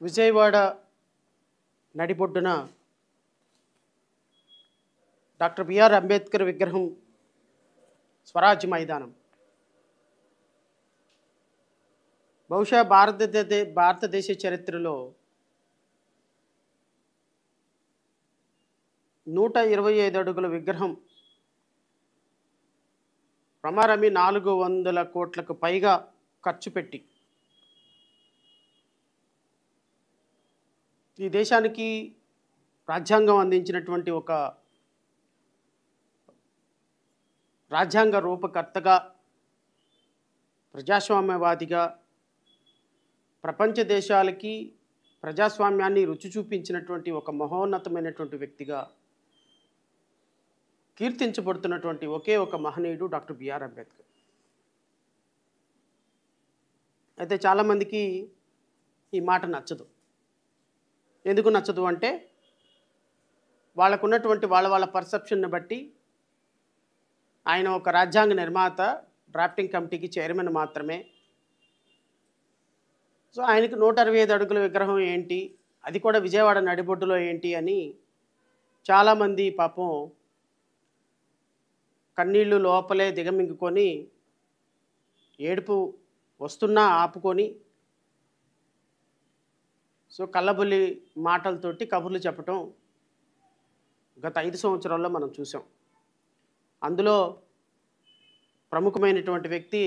విజయవాడ నడిబొడ్డున doctor BR Ambedkar విగ్రహం స్వరాజ్ మైదానం బహుశా భారతదేశ చరిత్రలో 125 అడుగుల విగ్రహం ప్రమారమి 400 కోట్లకు పైగా ఖర్చు పెట్టి ఈ దేశానికి రాజ్యాంగం అందించినటువంటి ఒక రాజ్యాంగ రూపకర్తగా ప్రజాస్వామ్యవాదిగా ప్రపంచ దేశాలకి ప్రజాస్వామ్యాన్ని రుచి చూపించినటువంటి ఒక మహోన్నతమైనటువంటి వ్యక్తిగా కీర్తించబడుతున్నటువంటి ఒకే ఒక మహనీయుడు డాక్టర్ బిఆర్ అంబేద్కర్. అయితే చాలామందికి ఈ మాట నచ్చదు. ఎందుకు నచ్చదు అంటే వాళ్ళకున్నటువంటి వాళ్ళ పర్సెప్షన్ని బట్టి ఆయన ఒక రాజ్యాంగ నిర్మాత, డ్రాఫ్టింగ్ కమిటీకి చైర్మన్ మాత్రమే. సో ఆయనకి 125 అడుగుల విగ్రహం ఏంటి, అది కూడా విజయవాడ నడిబొడ్డులో ఏంటి అని చాలామంది పాపం కన్నీళ్ళు లోపలే దిగమింగుకొని ఏడుపు వస్తున్నా ఆపుకొని సో కళ్ళబుల్లి మాటలతోటి కబుర్లు చెప్పటం గత 5 సంవత్సరాల్లో మనం చూసాం. అందులో ప్రముఖమైనటువంటి వ్యక్తి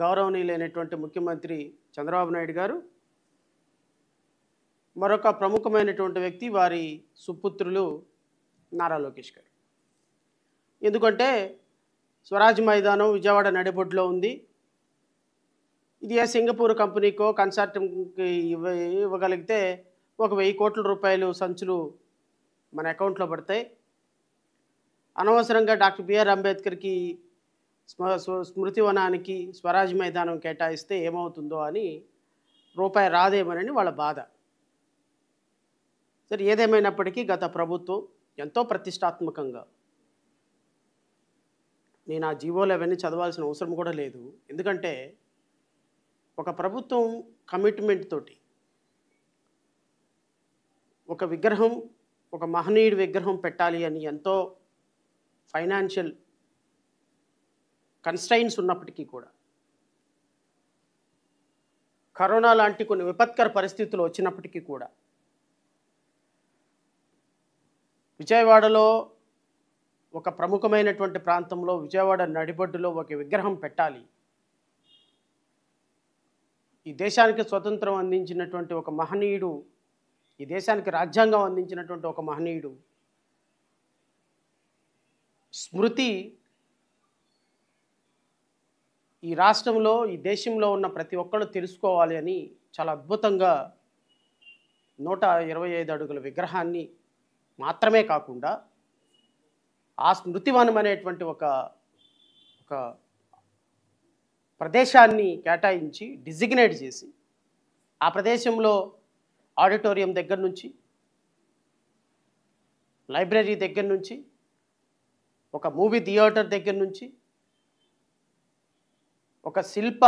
గౌరవనీయులైనటువంటి ముఖ్యమంత్రి చంద్రబాబు నాయుడు గారు, మరొక ప్రముఖమైనటువంటి వ్యక్తి వారి సుపుత్రులు నారా లోకేష్ గారు. ఎందుకంటే స్వరాజ్ మైదానం విజయవాడ నడిబొడ్డులో ఉంది. ఇది సింగపూర్ కంపెనీకో కన్సార్టియంకి ఇవ్వగలిగితే ఒక 1000 కోట్ల రూపాయలు సంచులు మన అకౌంట్లో పడతాయి. అనవసరంగా డాక్టర్ బిఆర్ అంబేద్కర్కి స్మృతివనానికి స్వరాజ్ మైదానం కేటాయిస్తే ఏమవుతుందో అని రూపాయి రాదేమోనని వాళ్ళ బాధ. సరే, ఏదేమైనప్పటికీ గత ప్రభుత్వం ఎంతో ప్రతిష్టాత్మకంగా, నేను ఆ జీవోలు అవన్నీ చదవాల్సిన అవసరం కూడా లేదు, ఎందుకంటే ఒక ప్రభుత్వం కమిట్మెంట్ తోటి ఒక విగ్రహం, ఒక మహనీయుడి విగ్రహం పెట్టాలి అని ఎంతో ఫైనాన్షియల్ కన్స్ట్రైన్స్ ఉన్నప్పటికీ కూడా, కరోనా లాంటి కొన్ని విపత్కర పరిస్థితులు వచ్చినప్పటికీ కూడా విజయవాడలో ఒక ప్రముఖమైనటువంటి ప్రాంతంలో విజయవాడ నడిబొడ్డులో ఒక విగ్రహం పెట్టాలి, ఈ దేశానికి స్వతంత్రం అందించినటువంటి ఒక మహనీయుడు, ఈ దేశానికి రాజ్యాంగం అందించినటువంటి ఒక మహనీయుడు స్మృతి ఈ రాష్ట్రంలో, ఈ దేశంలో ఉన్న ప్రతి ఒక్కళ్ళు తెలుసుకోవాలి అని చాలా అద్భుతంగా 125 అడుగుల విగ్రహాన్ని మాత్రమే కాకుండా ఆ స్మృతివనం అనేటువంటి ఒక ప్రదేశాన్ని కేటాయించి డిజిగ్నేట్ చేసి ఆ ప్రదేశంలో ఆడిటోరియం దగ్గర నుంచి, లైబ్రరీ దగ్గర నుంచి, ఒక మూవీ థియేటర్ దగ్గర నుంచి, ఒక శిల్ప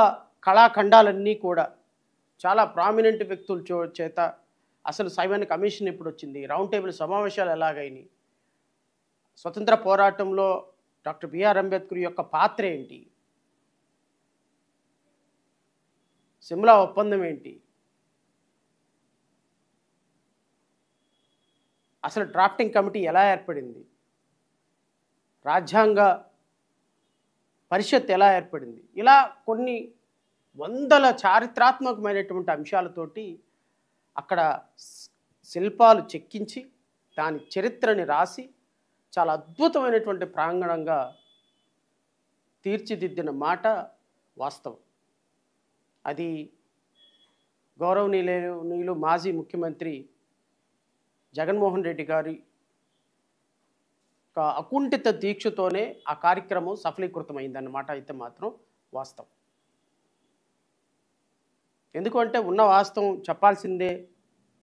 కళాఖండాలన్నీ కూడా చాలా ప్రామినెంట్ వ్యక్తుల చేత, అసలు సైమన్ కమిషన్ ఎప్పుడు వచ్చింది, రౌండ్ టేబుల్ సమావేశాలు ఎలాగైనాయి, స్వతంత్ర పోరాటంలో డాక్టర్ బిఆర్ అంబేద్కర్ యొక్క పాత్ర ఏంటి, సిమ్లా ఒప్పందం ఏంటి, అసలు డ్రాఫ్టింగ్ కమిటీ ఎలా ఏర్పడింది, రాజ్యాంగ పరిషత్ ఎలా ఏర్పడింది, ఇలా కొన్ని వందల చారిత్రాత్మకమైనటువంటి అంశాలతోటి అక్కడ శిల్పాలు చెక్కించి దాని చరిత్రని రాసి చాలా అద్భుతమైనటువంటి ప్రాంగణంగా తీర్చిదిద్దిన మాట వాస్తవం. అది గౌరవనీయులు మాజీ ముఖ్యమంత్రి జగన్మోహన్ రెడ్డి గారి అకుంఠిత దీక్షతోనే ఆ కార్యక్రమం సఫలీకృతమైందన్నమాట అయితే మాత్రం వాస్తవం. ఎందుకంటే ఉన్న వాస్తవం చెప్పాల్సిందే.